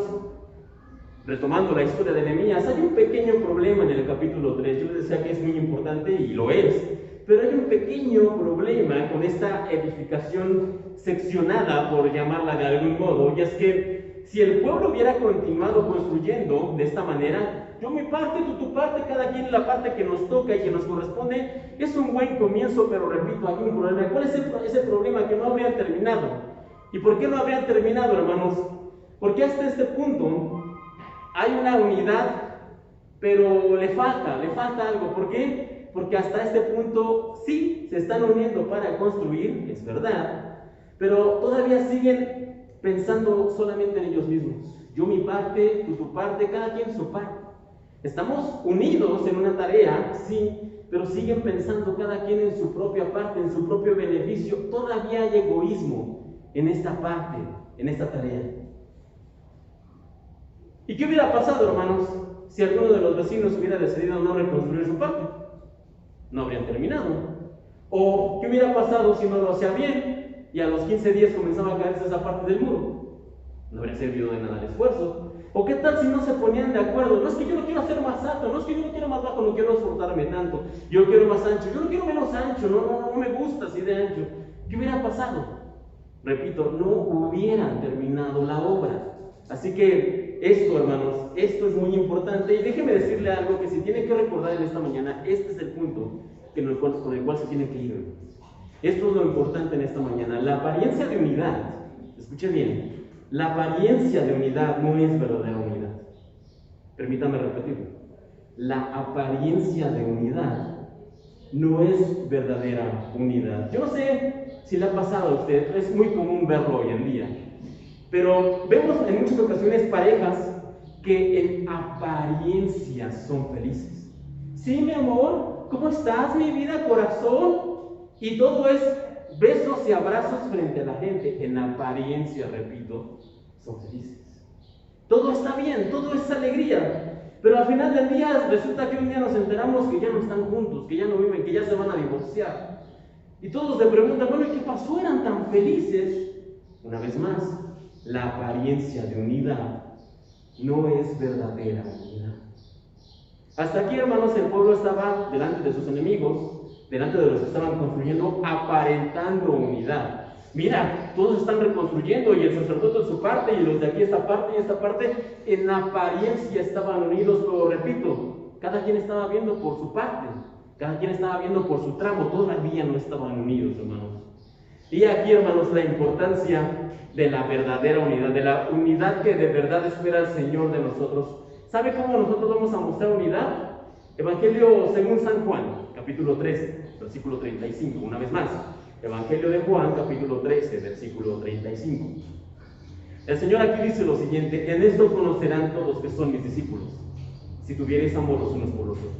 retomando la historia de Nehemías, hay un pequeño problema en el capítulo 3. Yo les decía que es muy importante y lo es, pero hay un pequeño problema con esta edificación seccionada, por llamarla de algún modo, y es que si el pueblo hubiera continuado construyendo de esta manera, yo mi parte, tú tu parte, cada quien la parte que nos toca y que nos corresponde, es un buen comienzo, pero repito, hay un problema. ¿Cuál es ese problema? Que no habrían terminado. ¿Y por qué no habrían terminado, hermanos? Porque hasta este punto hay una unidad, pero le falta algo. ¿Por qué? Porque hasta este punto sí se están uniendo para construir, es verdad, pero todavía siguen pensando solamente en ellos mismos. Yo mi parte, tú tu parte, cada quien su parte. Estamos unidos en una tarea, sí, pero siguen pensando cada quien en su propia parte, en su propio beneficio. Todavía hay egoísmo en esta parte, en esta tarea. ¿Y qué hubiera pasado, hermanos, si alguno de los vecinos hubiera decidido no reconstruir su parte? No habrían terminado. ¿O qué hubiera pasado si no lo hacía bien y a los 15 días comenzaba a caerse esa parte del muro? No habría servido de nada el esfuerzo. ¿O qué tal si no se ponían de acuerdo? No es que yo no quiero hacer más alto, no es que yo no quiero más bajo, no quiero esforzarme tanto, yo quiero más ancho, yo no quiero menos ancho, no me gusta así de ancho. ¿Qué hubiera pasado? Repito, no hubieran terminado la obra. Así que esto, hermanos, esto es muy importante. Y déjeme decirle algo que se tiene que recordar en esta mañana. Este es el punto con el cual se tiene que ir. Esto es lo importante en esta mañana. La apariencia de unidad, escuche bien, la apariencia de unidad no es verdadera unidad. Permítame repetirlo. La apariencia de unidad no es verdadera unidad. Yo no sé si le ha pasado a usted, es muy común verlo hoy en día. Pero vemos en muchas ocasiones parejas que en apariencia son felices. Sí, mi amor, ¿cómo estás, mi vida, corazón? Y todo es besos y abrazos frente a la gente. En apariencia, repito, son felices. Todo está bien, todo es alegría. Pero al final del día resulta que un día nos enteramos que ya no están juntos, que ya no viven, que ya se van a divorciar. Y todos se preguntan, bueno, ¿y qué pasó? ¿Eran tan felices? Una vez más, la apariencia de unidad no es verdadera unidad. Hasta aquí, hermanos, el pueblo estaba delante de sus enemigos, delante de los que estaban construyendo, aparentando unidad. Mira, todos están reconstruyendo y el sacerdote en su parte y los de aquí esta parte y esta parte, en apariencia estaban unidos, pero repito, cada quien estaba viendo por su parte, cada quien estaba viendo por su tramo, todavía no estaban unidos, hermanos. Y aquí, hermanos, la importancia de la verdadera unidad, de la unidad que de verdad espera el Señor de nosotros. ¿Sabe cómo nosotros vamos a mostrar unidad? Evangelio según San Juan, capítulo 13, versículo 35, una vez más. Evangelio de Juan, capítulo 13, versículo 35. El Señor aquí dice lo siguiente: en esto conocerán todos que son mis discípulos, si tuviereis amor los unos por los otros.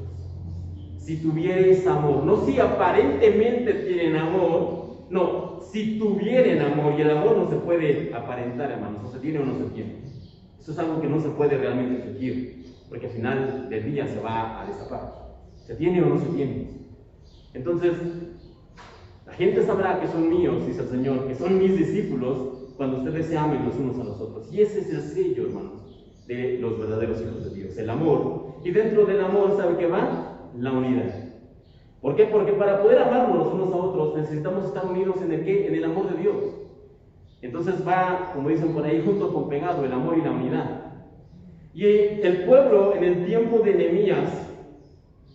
Si tuviereis amor, no si aparentemente tienen amor, no, si tuvieren amor, y el amor no se puede aparentar, hermanos, o se tiene o no se tiene. Eso es algo que no se puede realmente fingir, porque al final del día se va a destapar. ¿Se tiene o no se tiene? Entonces, la gente sabrá que son míos, dice el Señor, que son mis discípulos, cuando ustedes se amen los unos a los otros. Y ese es el sello, hermanos, de los verdaderos hijos de Dios, el amor. Y dentro del amor, ¿sabe qué va? La unidad. ¿Por qué? Porque para poder amarnos los unos a otros necesitamos estar unidos en el ¿qué? En el amor de Dios. Entonces va, como dicen por ahí, junto con pegado el amor y la unidad. Y el pueblo en el tiempo de Nehemías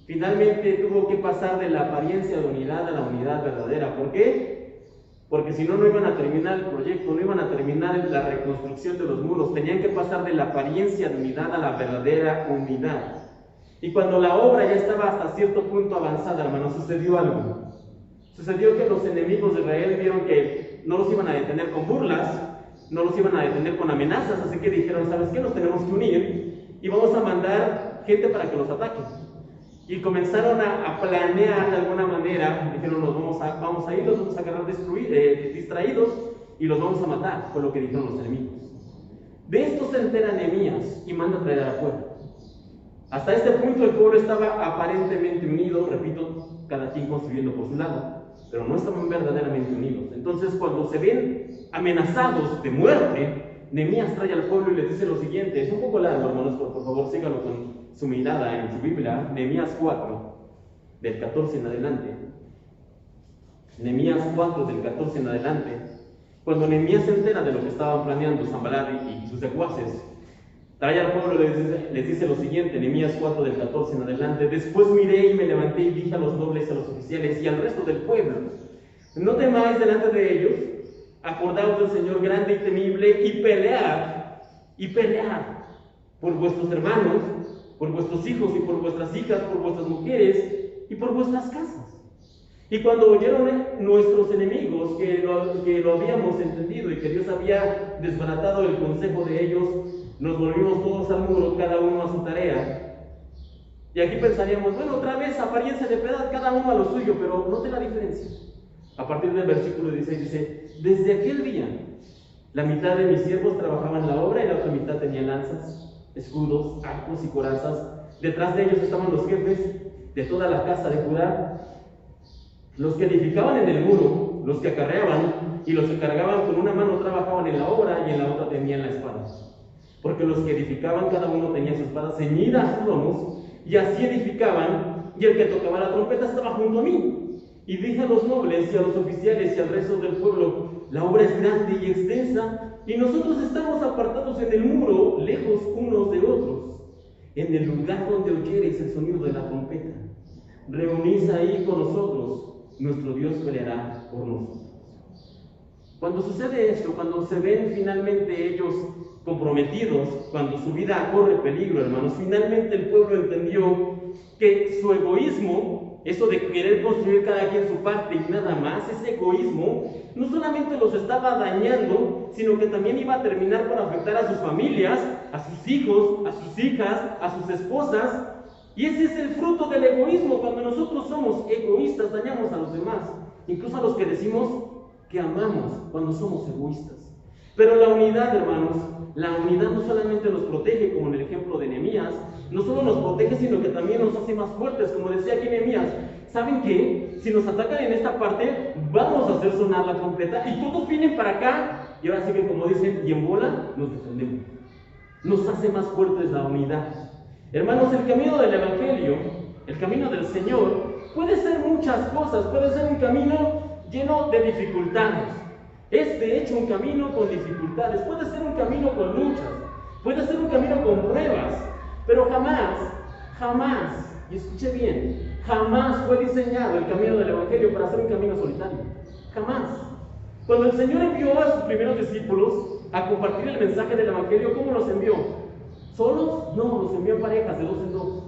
finalmente tuvo que pasar de la apariencia de unidad a la unidad verdadera. ¿Por qué? Porque si no, no iban a terminar el proyecto, no iban a terminar la reconstrucción de los muros. Tenían que pasar de la apariencia de unidad a la verdadera unidad. Y cuando la obra ya estaba hasta cierto punto avanzada, hermanos, sucedió algo. Sucedió que los enemigos de Israel vieron que no los iban a detener con burlas, no los iban a detener con amenazas, así que dijeron, ¿sabes qué? Nos tenemos que unir y vamos a mandar gente para que los ataque. Y comenzaron a planear de alguna manera, dijeron, vamos a ir, los vamos a agarrar distraídos y los vamos a matar, fue lo que dijeron los enemigos. De esto se entera Nehemías y manda a traer al pueblo. Hasta este punto el pueblo estaba aparentemente unido, repito, cada quien construyendo por su lado, pero no estaban verdaderamente unidos. Entonces, cuando se ven amenazados de muerte, Nehemías trae al pueblo y les dice lo siguiente. Es un poco largo, hermanos, pero por favor síganlo con su mirada en su Biblia. Nehemías 4, del 14 en adelante. Nehemías 4, del 14 en adelante. Cuando Nehemías se entera de lo que estaban planeando Sanballat y sus secuaces, trae al pueblo y les dice lo siguiente, Nehemías 4 del 14 en adelante. Después miré y me levanté y dije a los nobles, a los oficiales y al resto del pueblo: no temáis delante de ellos, acordaos del Señor grande y temible y pelead por vuestros hermanos, por vuestros hijos y por vuestras hijas, por vuestras mujeres y por vuestras casas. Y cuando oyeron nuestros enemigos que lo habíamos entendido y que Dios había desbaratado el consejo de ellos, nos volvimos todos al muro, cada uno a su tarea. Y aquí pensaríamos, bueno, otra vez apariencia de piedad, cada uno a lo suyo, pero note la diferencia. A partir del versículo 16 dice: desde aquel día, la mitad de mis siervos trabajaban la obra y la otra mitad tenía lanzas, escudos, arcos y corazas. Detrás de ellos estaban los jefes de toda la casa de Judá, los que edificaban en el muro, los que acarreaban y los que cargaban con una mano trabajaban en la obra y en la otra tenían la espada. Porque los que edificaban, cada uno tenía su espada ceñida a sus lomos, y así edificaban, y el que tocaba la trompeta estaba junto a mí. Y dije a los nobles y a los oficiales y al resto del pueblo: la obra es grande y extensa, y nosotros estamos apartados en el muro, lejos unos de otros. En el lugar donde oyereis el sonido de la trompeta, reunís ahí con nosotros, nuestro Dios peleará por nosotros. Cuando sucede esto, cuando se ven finalmente ellos comprometidos, cuando su vida corre peligro, hermanos, finalmente el pueblo entendió que su egoísmo, eso de querer construir cada quien su parte y nada más, ese egoísmo no solamente los estaba dañando, sino que también iba a terminar por afectar a sus familias, a sus hijos, a sus hijas, a sus esposas, Y ese es el fruto del egoísmo. Cuando nosotros somos egoístas, dañamos a los demás, incluso a los que decimos que amamos cuando somos egoístas. Pero la unidad, hermanos, la unidad no solamente nos protege, como en el ejemplo de Nehemías, no solo nos protege, sino que también nos hace más fuertes, como decía aquí Nehemías. ¿Saben qué? Si nos atacan en esta parte, vamos a hacer sonar la trompeta y todos vienen para acá. Y ahora sí que, como dicen, y en bola nos defendemos. Nos hace más fuertes la unidad. Hermanos, el camino del Evangelio, el camino del Señor, puede ser muchas cosas. Puede ser un camino lleno de dificultades. Es de hecho un camino con dificultades. Puede ser un camino con luchas. Puede ser un camino con pruebas. Pero jamás, y escuche bien, jamás fue diseñado el camino del Evangelio para ser un camino solitario. Jamás. Cuando el Señor envió a sus primeros discípulos a compartir el mensaje del Evangelio, ¿cómo los envió? ¿Solos? No, los envió en parejas, de dos en dos.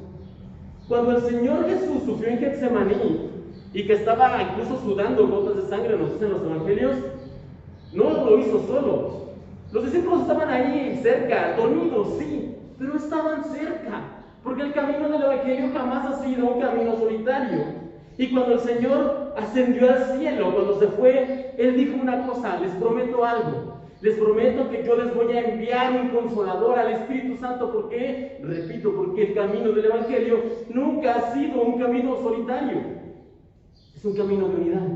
Cuando el Señor Jesús sufrió en Getsemaní y que estaba incluso sudando gotas de sangre, nos dicen los evangelios, no lo hizo solo. Los discípulos estaban ahí cerca, dormidos, sí, pero estaban cerca, porque el camino del Evangelio jamás ha sido un camino solitario. Y cuando el Señor ascendió al cielo, cuando se fue, Él dijo una cosa: les prometo algo. Les prometo que yo les voy a enviar un consolador, al Espíritu Santo. ¿Por qué? Repito, porque el camino del Evangelio nunca ha sido un camino solitario. Es un camino de unidad.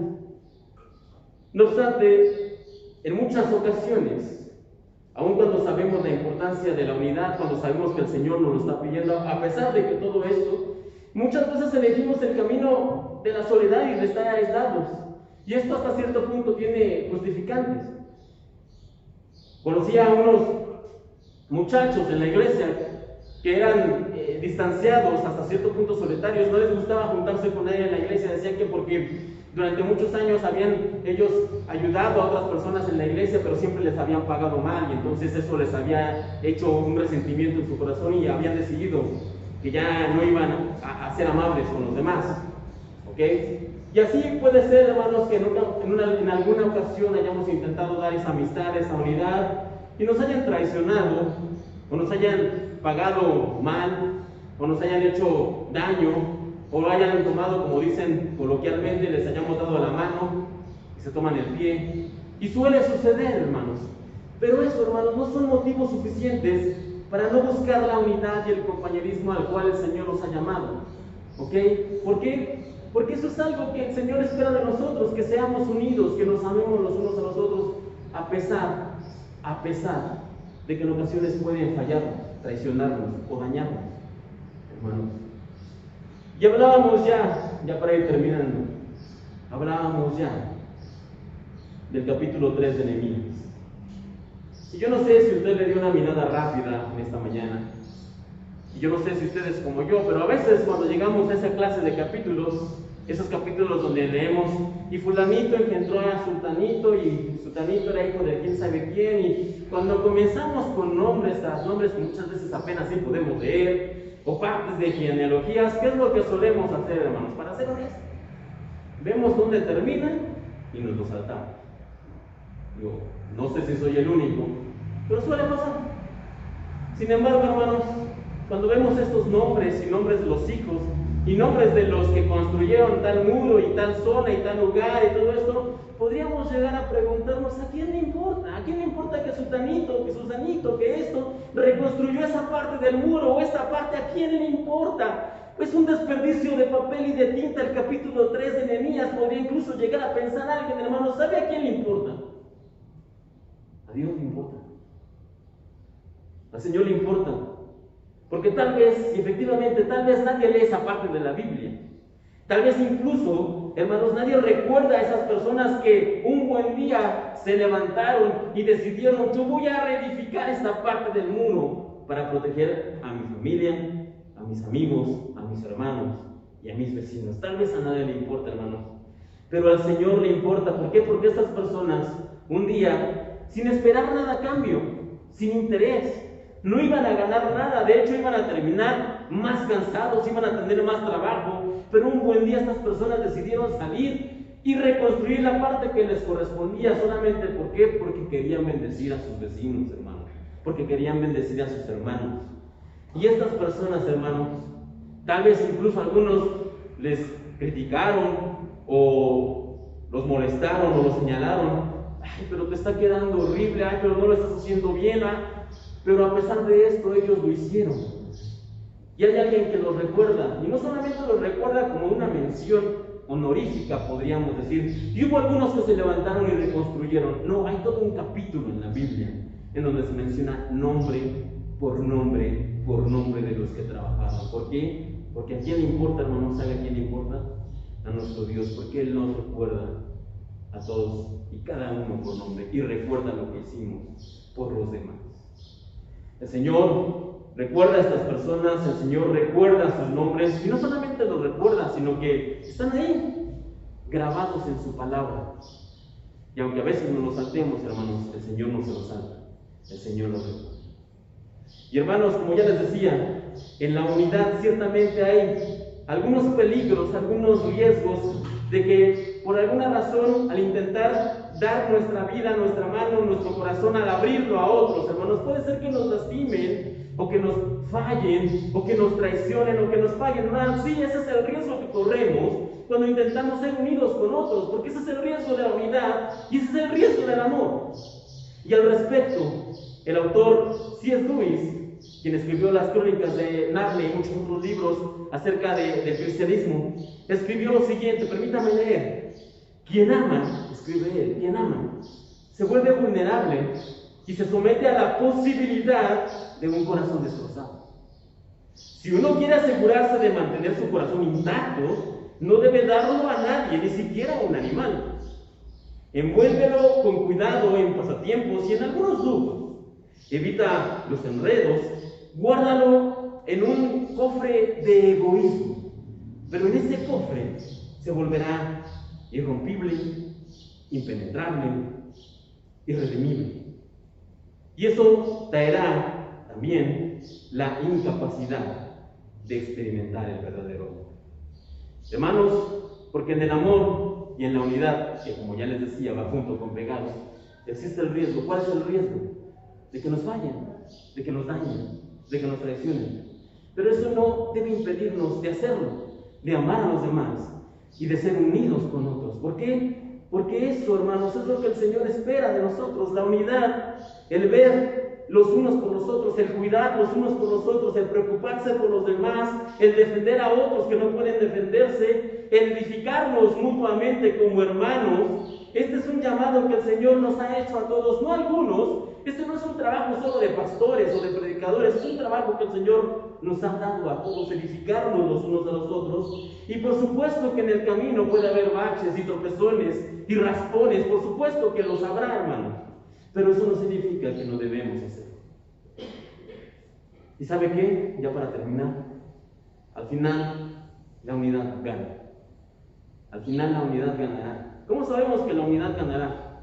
No obstante, en muchas ocasiones, aun cuando sabemos la importancia de la unidad, cuando sabemos que el Señor nos lo está pidiendo, a pesar de que todo esto, muchas veces elegimos el camino de la soledad y de estar aislados. Y esto hasta cierto punto tiene justificantes. Conocí a unos muchachos en la iglesia que eran distanciados, hasta cierto punto solitarios. No les gustaba juntarse con nadie en la iglesia. Decían que porque durante muchos años habían ellos ayudado a otras personas en la iglesia, pero siempre les habían pagado mal, y entonces eso les había hecho un resentimiento en su corazón y habían decidido que ya no iban a ser amables con los demás. ¿Ok? Y así puede ser, hermanos, que en alguna ocasión hayamos intentado dar esa amistad, esa unidad, y nos hayan traicionado, o nos hayan pagado mal, o nos hayan hecho daño, o lo hayan tomado, como dicen coloquialmente, les hayamos dado la mano y se toman el pie. Y suele suceder, hermanos. Pero eso, hermanos, no son motivos suficientes para no buscar la unidad y el compañerismo al cual el Señor nos ha llamado. ¿Ok? ¿Por qué? Porque eso es algo que el Señor espera de nosotros, que seamos unidos, que nos amemos los unos a los otros, a pesar de que en ocasiones pueden fallar, traicionarnos o dañarnos, hermanos. Y hablábamos ya para ir terminando, hablábamos ya del capítulo 3 de Nehemías. Y yo no sé si usted le dio una mirada rápida en esta mañana, y yo no sé si ustedes como yo, pero a veces cuando llegamos a esa clase de capítulos, esos capítulos donde leemos, y fulanito engendró a sultanito, y sultanito era hijo de quién sabe quién, y cuando comenzamos con nombres tras nombres que muchas veces apenas sí podemos leer, o partes de genealogías, ¿qué es lo que solemos hacer, hermanos? Para ser honestos, vemos dónde terminan y nos lo saltamos. Yo no sé si soy el único, pero suele pasar. Sin embargo, hermanos, cuando vemos estos nombres y nombres de los hijos y nombres de los que construyeron tal muro y tal zona y tal lugar y todo esto, podríamos llegar a preguntarnos: ¿a quién le importa? ¿A quién le importa que Sutanito, que Susanito, que esto reconstruyó esa parte del muro o esta parte? ¿A quién le importa? Es un desperdicio de papel y de tinta. El capítulo 3 de Nehemías podría incluso llegar a pensar alguien, hermano, ¿sabe a quién le importa? A Dios le importa. Al Señor le importa. Porque tal vez, efectivamente, tal vez nadie lee esa parte de la Biblia. Tal vez incluso, hermanos, nadie recuerda a esas personas que un buen día se levantaron y decidieron: yo voy a reedificar esta parte del muro para proteger a mi familia, a mis amigos, a mis hermanos y a mis vecinos. Tal vez a nadie le importa, hermanos, pero al Señor le importa. ¿Por qué? Porque estas personas un día, sin esperar nada a cambio, sin interés, no iban a ganar nada, de hecho iban a terminar más cansados, iban a tener más trabajo, pero un buen día estas personas decidieron salir y reconstruir la parte que les correspondía. Solamente, ¿por qué? Porque querían bendecir a sus vecinos, hermanos, porque querían bendecir a sus hermanos. Y estas personas, hermanos, Tal vez incluso algunos les criticaron o los molestaron o los señalaron. Ay, pero te está quedando horrible, ay, pero no lo estás haciendo bien, pero a pesar de esto ellos lo hicieron. Y hay alguien que los recuerda, y no solamente los recuerda como una mención honorífica, podríamos decir, y hubo algunos que se levantaron y reconstruyeron. No, hay todo un capítulo en la Biblia en donde se menciona nombre por nombre de los que trabajaron. ¿Por qué? Porque a quién le importa, hermanos, ¿sabe a quién le importa? A nuestro Dios, porque Él nos recuerda a todos y cada uno por nombre, y recuerda lo que hicimos por los demás. El Señor recuerda a estas personas, el Señor recuerda sus nombres, y no solamente los recuerda, sino que están ahí, grabados en su palabra. Y aunque a veces no los saltemos, hermanos, el Señor no se los salta, el Señor los recuerda. Y hermanos, como ya les decía, en la unidad ciertamente hay algunos peligros, algunos riesgos de que por alguna razón, al intentar dar nuestra vida, nuestra mano, nuestro corazón, al abrirlo a otros, hermanos, puede ser que nos lastimen, o que nos fallen, o que nos traicionen, o que nos paguen mal. Sí, ese es el riesgo que corremos cuando intentamos ser unidos con otros, porque ese es el riesgo de la unidad y ese es el riesgo del amor. Y al respecto, el autor C.S. Lewis, quien escribió las crónicas de Narnia y muchos otros libros acerca del cristianismo, escribió lo siguiente, permítame leer: quien ama, escribe él, quien ama, se vuelve vulnerable y se somete a la posibilidad de un corazón destrozado. Si uno quiere asegurarse de mantener su corazón intacto, no debe darlo a nadie, ni siquiera a un animal. Envuélvelo con cuidado en pasatiempos y en algunos lujos. Evita los enredos, guárdalo en un cofre de egoísmo, pero en ese cofre se volverá irrompible, impenetrable, irredimible. Y eso traerá también la incapacidad de experimentar el verdadero amor. Hermanos, porque en el amor y en la unidad, que como ya les decía, va junto con pegados, existe el riesgo. ¿Cuál es el riesgo? De que nos fallen, de que nos dañen, de que nos traicionen. Pero eso no debe impedirnos de hacerlo, de amar a los demás y de ser unidos con otros. ¿Por qué? Porque eso, hermanos, es lo que el Señor espera de nosotros: la unidad, el ver los unos por los otros, el cuidar los unos por los otros, el preocuparse por los demás, el defender a otros que no pueden defenderse, el edificarnos mutuamente como hermanos. Este es un llamado que el Señor nos ha hecho a todos, no a algunos. Este no es un trabajo solo de pastores o de predicadores, es un trabajo que el Señor nos ha dado a todos, edificarnos los unos a los otros. Y por supuesto que en el camino puede haber baches y tropezones y raspones, por supuesto que los habrá, hermanos. Pero eso no significa que no debemos hacerlo. ¿Y sabe qué? Ya para terminar, al final la unidad gana. Al final la unidad ganará. ¿Cómo sabemos que la unidad ganará?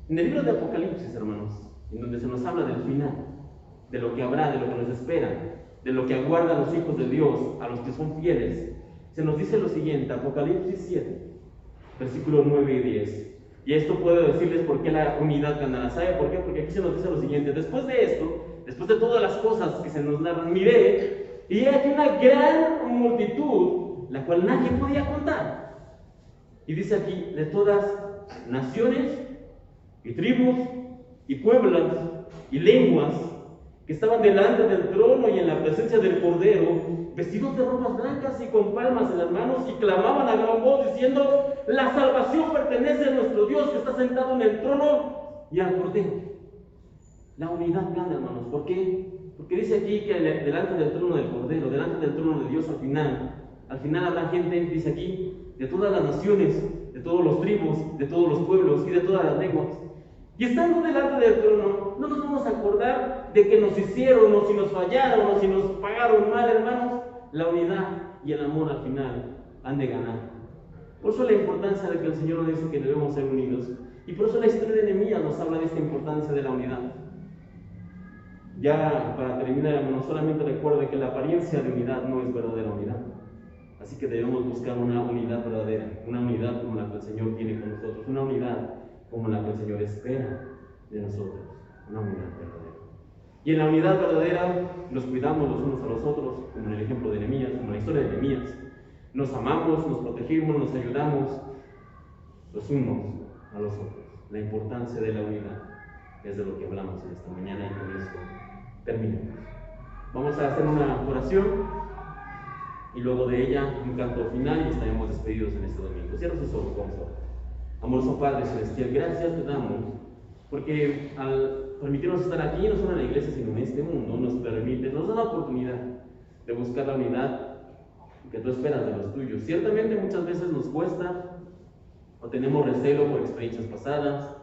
En el libro de Apocalipsis, hermanos, en donde se nos habla del final, de lo que habrá, de lo que nos espera, de lo que aguarda a los hijos de Dios, a los que son fieles, se nos dice lo siguiente, Apocalipsis 7, versículos 9 y 10. Y esto puedo decirles por qué la unidad ganará. ¿Sabe por qué? Porque aquí se nos dice lo siguiente: después de esto, después de todas las cosas que se nos narran, miré, y hay una gran multitud, la cual nadie podía contar. Y dice aquí, de todas naciones, y tribus, y pueblos, y lenguas, que estaban delante del trono y en la presencia del Cordero, vestidos de ropas blancas y con palmas en las manos, y clamaban a gran voz diciendo: la salvación pertenece a nuestro Dios que está sentado en el trono y al Cordero. La unidad gana, hermanos. ¿Por qué? Porque dice aquí que delante del trono del Cordero, delante del trono de Dios, al final habrá gente, dice aquí, de todas las naciones, de todos los tribus, de todos los pueblos y de todas las lenguas. Y estando delante del trono, no nos vamos a acordar de que nos hicieron, o si nos fallaron, o si nos pagaron mal, hermanos. La unidad y el amor al final han de ganar. Por eso la importancia de que el Señor nos dice que debemos ser unidos. Y por eso la historia de Nehemías nos habla de esta importancia de la unidad. Ya para terminar, hermanos, solamente recuerde que la apariencia de unidad no es verdadera unidad. Así que debemos buscar una unidad verdadera, una unidad como la que el Señor tiene con nosotros, una unidad como la que el Señor espera de nosotros, una unidad verdadera. Y en la unidad verdadera nos cuidamos los unos a los otros, como en el ejemplo de Nehemías, como en la historia de Nehemías. Nos amamos, nos protegemos, nos ayudamos los unos a los otros. La importancia de la unidad es de lo que hablamos en esta mañana y con eso terminamos. Vamos a hacer una oración y luego de ella un canto final y estaremos despedidos en este domingo. Cierra sus ojos, vamos a orar. Amoroso Padre Celestial, gracias te damos porque al permitirnos estar aquí, no solo en la iglesia, sino en este mundo, nos da la oportunidad de buscar la unidad que tú esperas de los tuyos. Ciertamente muchas veces nos cuesta o tenemos recelo por experiencias pasadas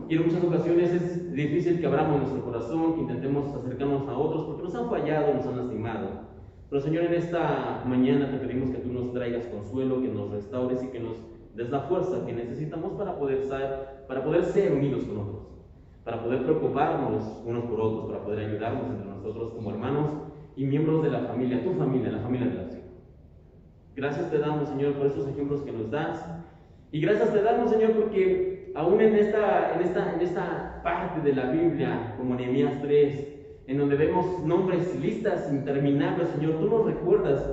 y en muchas ocasiones es difícil que abramos nuestro corazón, que intentemos acercarnos a otros porque nos han fallado, nos han lastimado. Pero Señor, en esta mañana te pedimos que tú nos traigas consuelo, que nos restaures y que nos des la fuerza que necesitamos para poder ser unidos con otros, para poder preocuparnos unos por otros, para poder ayudarnos entre nosotros como hermanos y miembros de la familia, tu familia, la familia de la fe. Gracias te damos, Señor, por estos ejemplos que nos das. Y gracias te damos, Señor, porque aún en esta parte de la Biblia, como Nehemías 3, en donde vemos nombres, listas interminables, Señor, tú nos recuerdas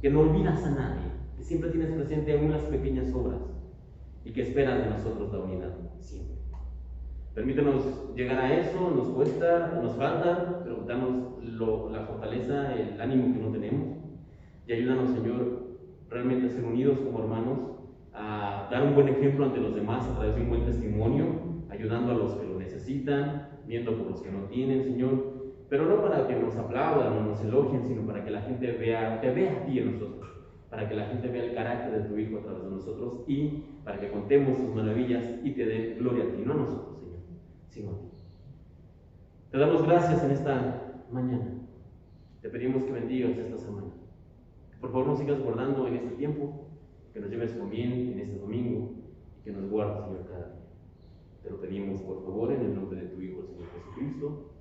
que no olvidas a nadie, que siempre tienes presente aún las pequeñas obras y que esperas de nosotros la unidad siempre. Permítenos llegar a eso, nos cuesta, nos falta, pero danos la fortaleza, el ánimo que no tenemos y ayúdanos, Señor, realmente a ser unidos como hermanos, a dar un buen ejemplo ante los demás a través de un buen testimonio, ayudando a los que lo necesitan, viendo por los que no tienen, Señor, pero no para que nos aplaudan o nos elogien, sino para que la gente te vea a ti en nosotros, para que la gente vea el carácter de tu Hijo a través de nosotros y para que contemos tus maravillas y te dé gloria a ti, no a nosotros, Señor, sino a ti. Te damos gracias en esta mañana. Te pedimos que bendigas esta semana. Por favor, nos sigas guardando en este tiempo, que nos lleves con bien en este domingo y que nos guardes, Señor, cada día. Te lo pedimos, por favor, en el nombre de tu Hijo, el Señor Jesucristo.